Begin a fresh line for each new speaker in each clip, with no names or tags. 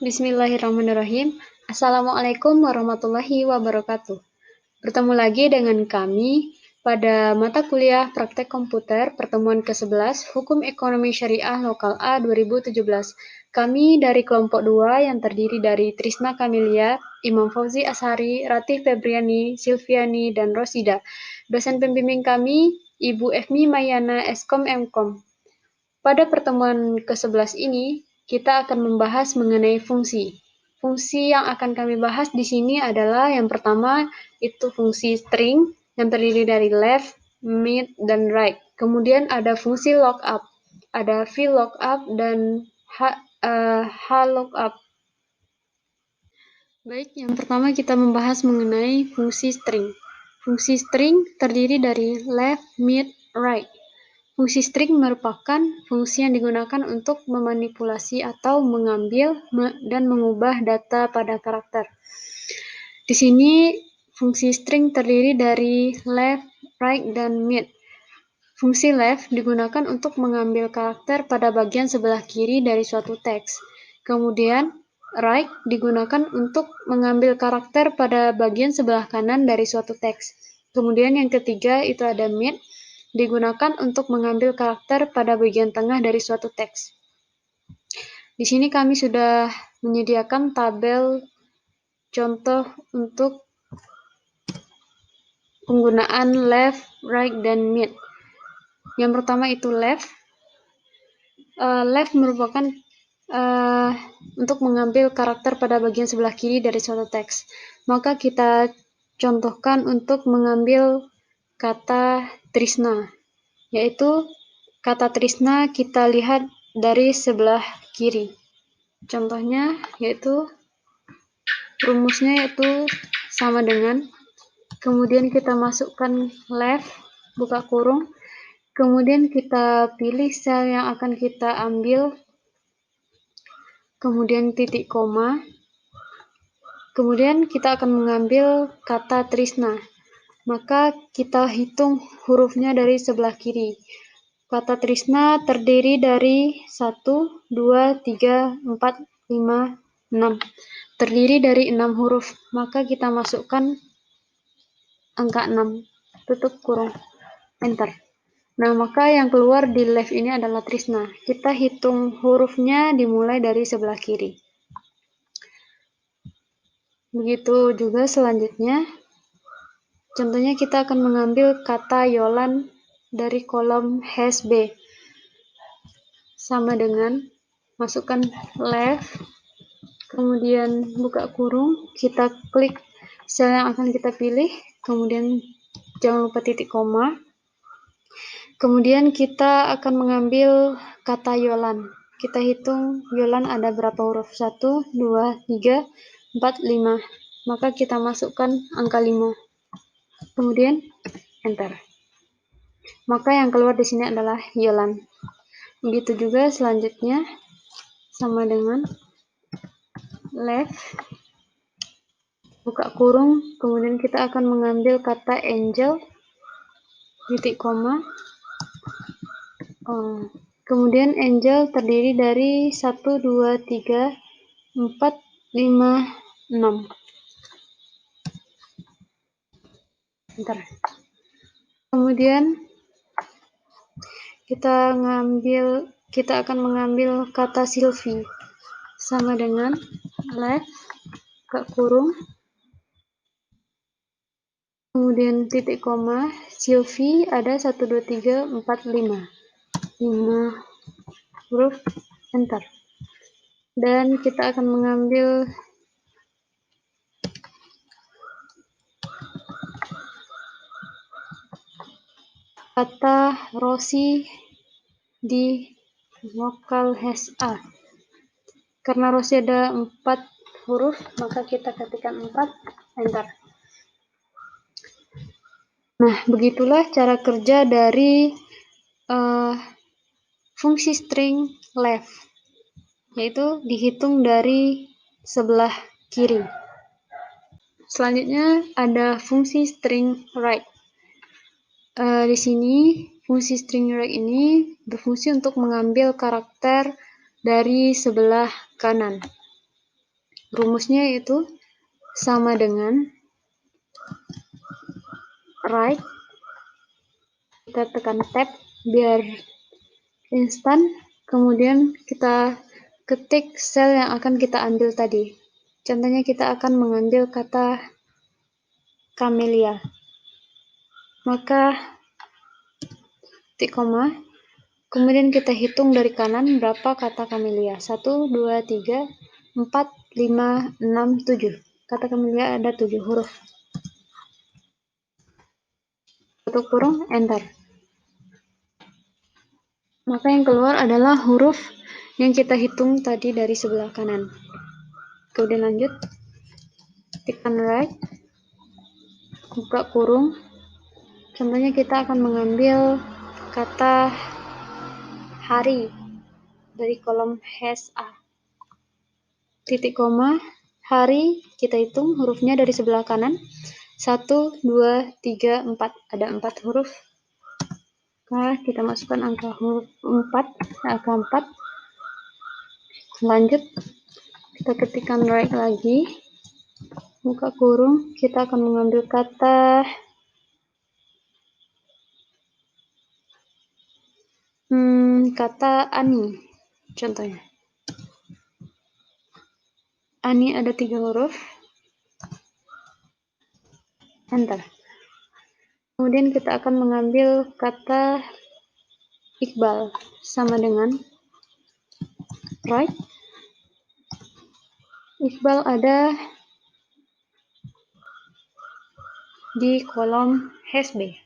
Bismillahirrahmanirrahim. Assalamualaikum warahmatullahi wabarakatuh. Bertemu lagi dengan kami pada mata kuliah Praktek Komputer pertemuan ke-11 Hukum Ekonomi Syariah Lokal A 2017. Kami dari kelompok 2 yang terdiri dari Trisna Kamilia, Imam Fauzi Ashari, Ratih Febriani, Silviani, dan Rosida. Dosen pembimbing kami, Ibu Efmi Mayana, Eskom Mkom. Pada pertemuan ke-11 ini, kita akan membahas mengenai fungsi. Fungsi yang akan kami bahas di sini adalah yang pertama itu fungsi string yang terdiri dari left, mid, dan right. Kemudian ada fungsi lookup, ada VLOOKUP dan HLOOKUP. Baik, yang pertama kita membahas mengenai fungsi string. Fungsi string terdiri dari left, mid, right. Fungsi string merupakan fungsi yang digunakan untuk memanipulasi atau mengambil dan mengubah data pada karakter. Di sini fungsi string terdiri dari left, right, dan mid. Fungsi left digunakan untuk mengambil karakter pada bagian sebelah kiri dari suatu teks. Kemudian right digunakan untuk mengambil karakter pada bagian sebelah kanan dari suatu teks. Kemudian yang ketiga itu ada mid, digunakan untuk mengambil karakter pada bagian tengah dari suatu teks. Di sini kami sudah menyediakan tabel contoh untuk penggunaan left, right, dan mid. Yang pertama itu left. Left merupakan untuk mengambil karakter pada bagian sebelah kiri dari suatu teks. Maka kita contohkan untuk mengambil kata Trisna, yaitu kata Trisna kita lihat dari sebelah kiri. Contohnya yaitu rumusnya yaitu sama dengan, kemudian kita masukkan left, buka kurung, kemudian kita pilih sel yang akan kita ambil, kemudian titik koma, kemudian kita akan mengambil kata Trisna. Maka kita hitung hurufnya dari sebelah kiri. Kata Trisna terdiri dari 1, 2, 3, 4, 5, 6. Terdiri dari 6 huruf. Maka kita masukkan angka 6. Tutup kurung. Enter. Nah, maka yang keluar di left ini adalah Trisna. Kita hitung hurufnya dimulai dari sebelah kiri. Begitu juga selanjutnya. Contohnya kita akan mengambil kata Yolan dari kolom hash B. Sama dengan masukkan left, kemudian buka kurung, kita klik sel yang akan kita pilih, kemudian jangan lupa titik koma. Kemudian kita akan mengambil kata Yolan. Kita hitung Yolan ada berapa huruf? 1, 2, 3, 4, 5. Maka kita masukkan angka 5. Kemudian enter. Maka yang keluar di sini adalah Yolan. Begitu juga selanjutnya sama dengan left, buka kurung, kemudian kita akan mengambil kata angel, titik koma. Kemudian angel terdiri dari 1, 2, 3, 4, 5, 6. Bentar. Kemudian kita akan mengambil kata Sylvie sama dengan left, buka kurung, kemudian titik koma. Sylvie ada 1, 2, 3, 4, 5 huruf, enter. Dan kita akan mengambil kata Rosie di vokal hash A. Karena Rosie ada 4 huruf, maka kita ketikkan 4, enter. Nah, begitulah cara kerja dari fungsi string left, yaitu dihitung dari sebelah kiri. Selanjutnya ada fungsi string right. Di sini fungsi string right ini berfungsi untuk mengambil karakter dari sebelah kanan. Rumusnya itu sama dengan write, kita tekan tab biar instan, kemudian kita ketik sel yang akan kita ambil tadi. Contohnya kita akan mengambil kata camellia. Maka titik koma, kemudian kita hitung dari kanan berapa kata camellia. 1, 2, 3, 4, 5, 6, 7. Kata camellia ada 7 huruf. Tutup kurung, enter. Maka yang keluar adalah huruf yang kita hitung tadi dari sebelah kanan. Kemudian lanjut, tekan right, buka kurung. Contohnya kita akan mengambil kata hari dari kolom hash A. Titik koma, hari kita hitung hurufnya dari sebelah kanan. 1, 2, 3, 4. Ada 4 huruf. Nah, kita masukkan angka 4. Lanjut, kita ketikkan right lagi. Buka kurung, kita akan mengambil kata kata Ani. Contohnya. Ani ada 3 huruf. Enter. Kemudian kita akan mengambil kata Iqbal sama dengan right. Iqbal ada di kolom hash B.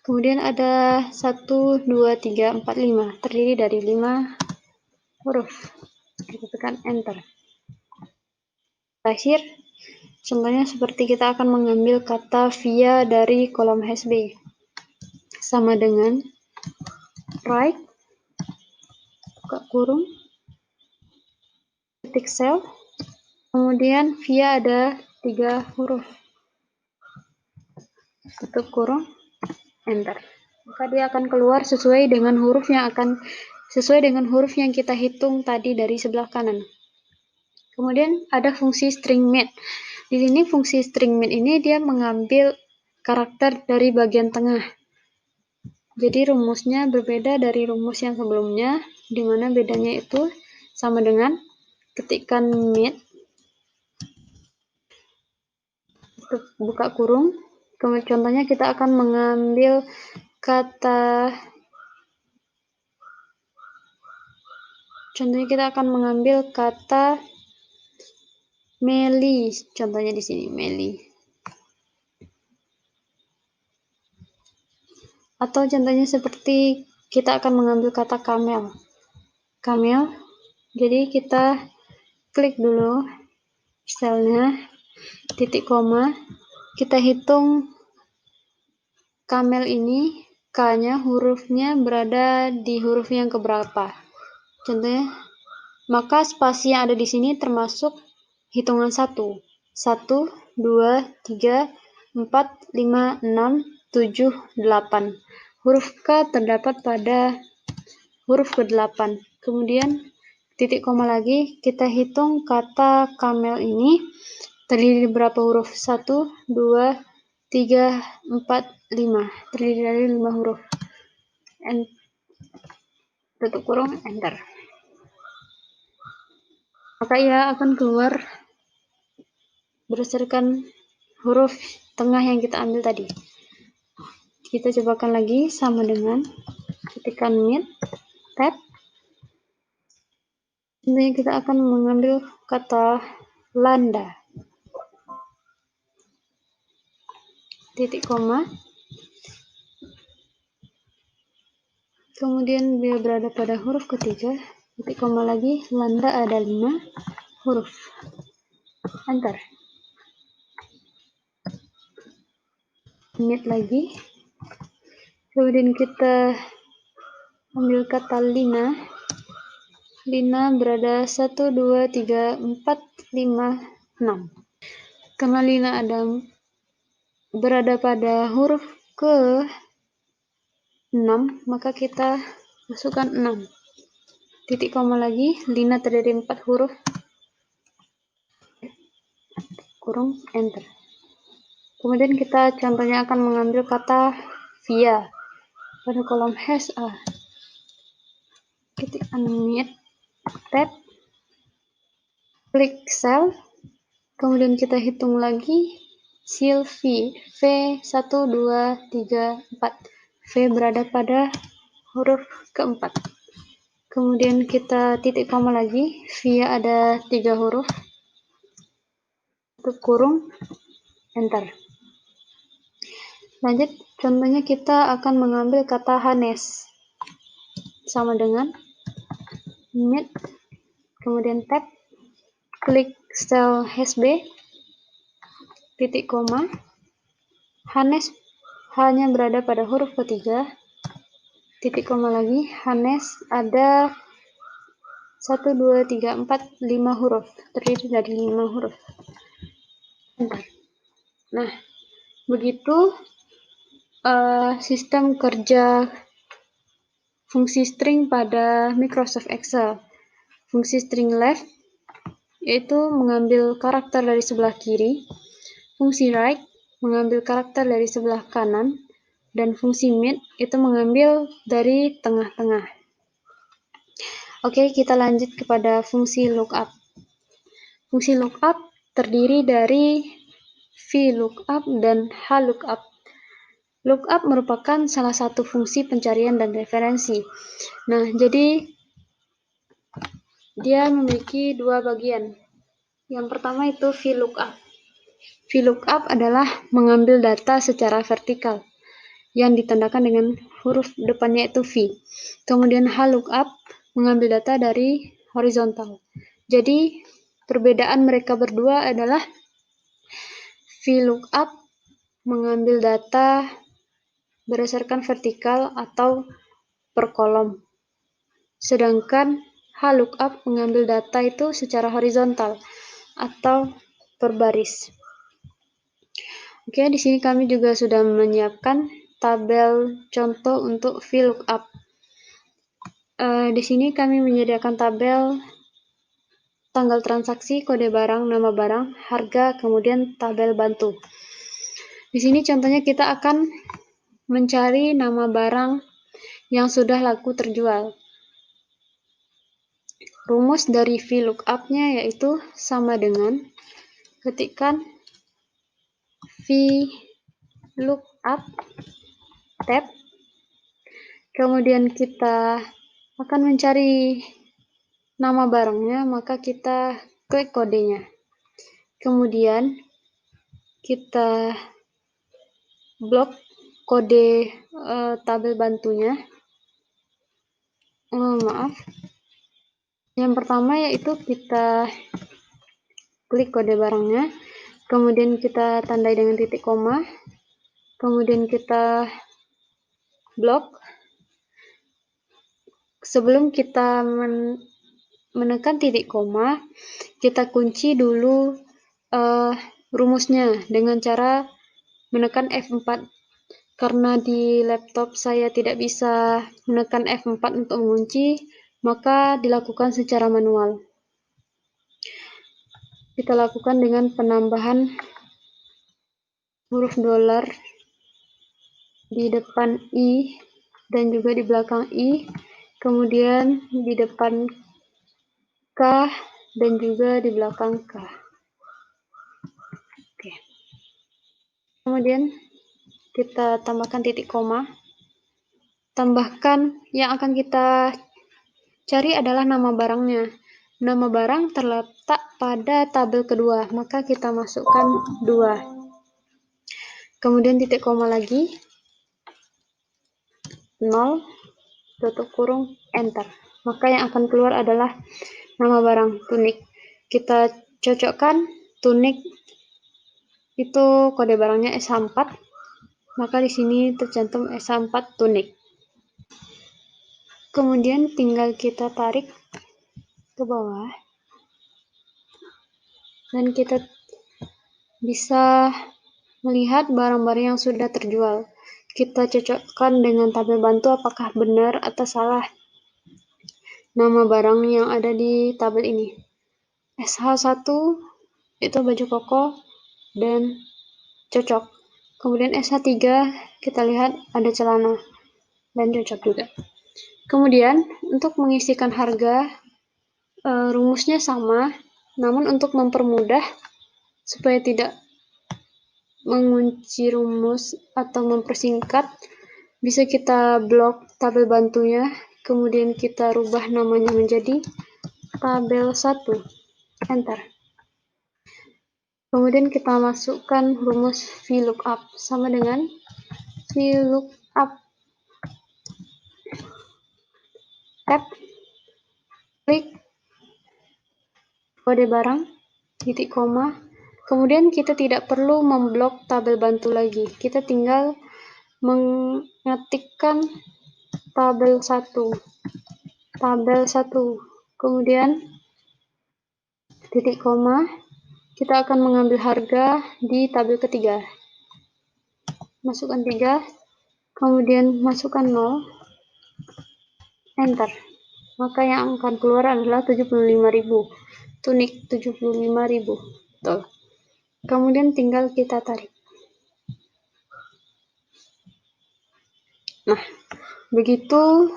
Kemudian ada 1, 2, 3, 4, 5. Terdiri dari 5 huruf. Kita tekan enter. Terakhir, contohnya seperti kita akan mengambil kata via dari kolom hash B. Sama dengan right, buka kurung, ketik sel, kemudian via ada 3 huruf. Tutup kurung, enter. Maka dia akan keluar sesuai dengan huruf yang kita hitung tadi dari sebelah kanan. Kemudian ada fungsi string mat. Di sini fungsi string mat ini dia mengambil karakter dari bagian tengah. Jadi rumusnya berbeda dari rumus yang sebelumnya, di mana bedanya itu sama dengan ketikkan mat, buka kurung. Contohnya kita akan mengambil kata Meli. Contohnya di sini Meli. Atau contohnya seperti kita akan mengambil kata kamel. Kamel. Jadi kita klik dulu selnya, titik koma. Kita hitung kamel ini, K-nya hurufnya berada di huruf yang keberapa. Contohnya, maka spasi yang ada di sini termasuk hitungan 1. 1, 2, 3, 4, 5, 6, 7, 8. Huruf K terdapat pada huruf ke-8. Kemudian titik koma lagi, kita hitung kata kamel ini terdiri dari berapa huruf? 1, 2, 3, 4, 5. Terdiri dari 5 huruf. Tutup kurung, enter. Maka ia akan keluar berdasarkan huruf tengah yang kita ambil tadi. Kita cobakan lagi sama dengan ketikkan mat, tab. Ini kita akan mengambil kata landa. Titik koma. Kemudian dia berada pada huruf ketiga. Titik koma lagi, landa ada 5 huruf. Enter. Mat lagi. Kemudian kita ambil kata Lina. Lina berada 1, 2, 3, 4, 5, 6. Karena Lina berada pada huruf ke-6, maka kita masukkan 6. Titik koma lagi, Lina terdiri 4 huruf. kurung enter. Kemudian kita contohnya akan mengambil kata via pada kolom hash A. Ketik unmute, tab, klik cell, kemudian kita hitung lagi seal V1, 2, 3, 4. V berada pada huruf keempat. Kemudian kita titik koma lagi, via ada 3 huruf, tutup kurung, enter. Lanjut, contohnya kita akan mengambil kata Hanes. Sama dengan mid, kemudian tab, klik sel hash B, titik koma, Hanes hanya berada pada huruf ketiga, titik koma lagi, Hanes ada 1, 2, 3, 4, 5 huruf, terdiri dari 5 huruf. Enter. Nah, begitu sistem kerja fungsi string pada Microsoft Excel. Fungsi string left yaitu mengambil karakter dari sebelah kiri, fungsi right mengambil karakter dari sebelah kanan, dan fungsi mid itu mengambil dari tengah-tengah. Oke, kita lanjut kepada fungsi lookup. Fungsi lookup terdiri dari VLOOKUP dan HLOOKUP. Lookup merupakan salah satu fungsi pencarian dan referensi. Nah, jadi dia memiliki dua bagian. Yang pertama itu VLOOKUP. VLOOKUP adalah mengambil data secara vertikal yang ditandakan dengan huruf depannya itu V. Kemudian HLOOKUP mengambil data dari horizontal. Jadi perbedaan mereka berdua adalah VLOOKUP mengambil data berdasarkan vertikal atau per kolom. Sedangkan HLOOKUP mengambil data itu secara horizontal atau per baris. Oke, di sini kami juga sudah menyiapkan tabel contoh untuk VLOOKUP. Di sini kami menyediakan tabel tanggal transaksi, kode barang, nama barang, harga, kemudian tabel bantu. Di sini contohnya kita akan mencari nama barang yang sudah laku terjual. Rumus dari VLOOKUP-nya yaitu sama dengan ketikkan VLOOKUP tab, kemudian kita akan mencari nama barangnya, maka kita klik kodenya. Kemudian kita blok kode tabel bantunya. Yang pertama yaitu kita klik kode barangnya, kemudian kita tandai dengan titik koma, kemudian kita blok. Sebelum kita menekan titik koma, kita kunci dulu rumusnya dengan cara menekan F4. Karena di laptop saya tidak bisa menekan F4 untuk mengunci, maka dilakukan secara manual. Kita lakukan dengan penambahan huruf dolar di depan I dan juga di belakang I, kemudian di depan K dan juga di belakang K. Oke. Kemudian kita tambahkan titik koma. Tambahkan yang akan kita cari adalah nama barangnya. Nama barang terletak pada tabel kedua, maka kita masukkan 2. Kemudian titik koma lagi, 0, tutup kurung, enter. Maka yang akan keluar adalah nama barang tunik. Kita cocokkan tunik itu kode barangnya SH4, maka di sini tercantum SH4 tunik. Kemudian tinggal kita tarik ke bawah dan kita bisa melihat barang-barang yang sudah terjual. Kita cocokkan dengan tabel bantu apakah benar atau salah nama barang yang ada di tabel ini. SH1 itu baju koko, dan cocok. Kemudian SH3 kita lihat ada celana dan cocok juga. Kemudian untuk mengisikan harga rumusnya sama, namun untuk mempermudah supaya tidak mengunci rumus atau mempersingkat, bisa kita blok tabel bantunya, kemudian kita rubah namanya menjadi tabel 1, enter. Kemudian kita masukkan rumus VLOOKUP sama dengan VLOOKUP tab, klik kode barang, titik koma. Kemudian kita tidak perlu memblok tabel bantu lagi. Kita tinggal mengetikkan tabel 1. Kemudian titik koma. Kita akan mengambil harga di tabel ketiga. Masukkan 3, kemudian masukkan 0, enter. Maka yang akan keluar adalah 75.000. Tunik 75.000. Tuh. Kemudian tinggal kita tarik. Nah, begitu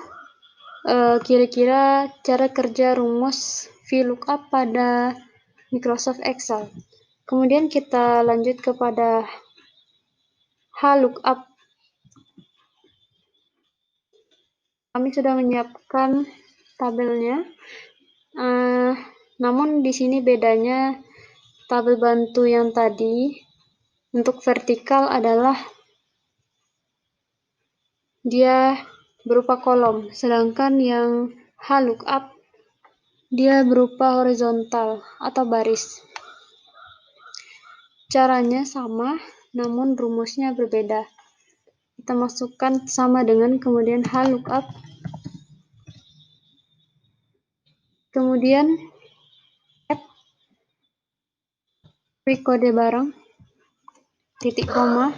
kira-kira cara kerja rumus VLOOKUP pada Microsoft Excel. Kemudian kita lanjut kepada HLOOKUP. Kami sudah menyiapkan tabelnya. Namun di sini bedanya tabel bantu yang tadi untuk vertikal adalah dia berupa kolom, sedangkan yang HLOOKUP dia berupa horizontal atau baris. Caranya sama, namun rumusnya berbeda. Kita masukkan sama dengan kemudian HLOOKUP, kemudian klik kode barang, titik koma,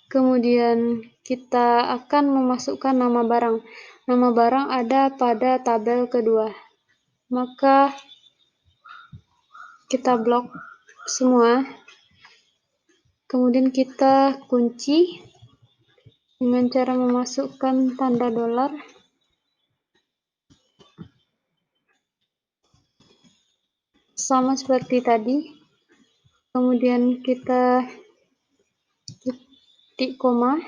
kemudian kita akan memasukkan nama barang. Nama barang ada pada tabel kedua, maka kita blok semua, kemudian kita kunci dengan cara memasukkan tanda dolar, sama seperti tadi. Kemudian kita titik koma,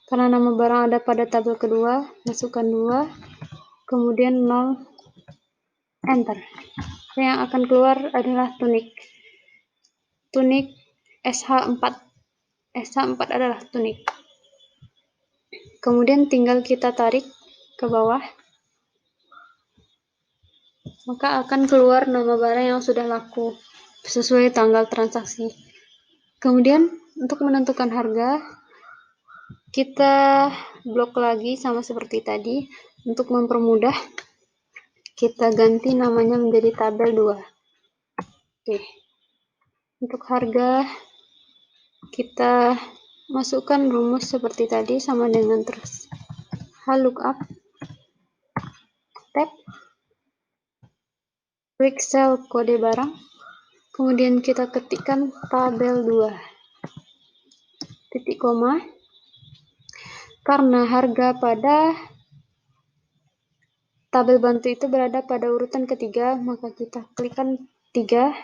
karena nama barang ada pada tabel kedua, masukkan 2, kemudian 0, enter. Yang akan keluar adalah tunik SH4. SH4 adalah tunik. Kemudian tinggal kita tarik ke bawah, maka akan keluar nama barang yang sudah laku sesuai tanggal transaksi. Kemudian untuk menentukan harga, kita blok lagi sama seperti tadi. Untuk mempermudah, kita ganti namanya menjadi tabel 2. Oke. Untuk harga, kita masukkan rumus seperti tadi sama dengan terus HLOOKUP tab, klik sel kode barang, kemudian kita ketikkan tabel 2, titik koma. Karena harga pada tabel bantu itu berada pada urutan ketiga, maka kita klikkan 3,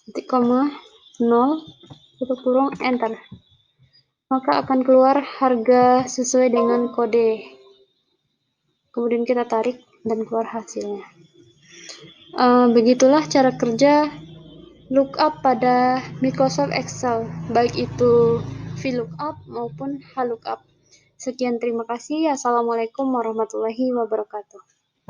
titik koma, 0, tutup kurung, enter. Maka akan keluar harga sesuai dengan kode. Kemudian kita tarik dan keluar hasilnya. Begitulah cara kerja lookup pada Microsoft Excel, baik itu VLOOKUP maupun HLOOKUP. Sekian, terima kasih. Assalamualaikum warahmatullahi wabarakatuh.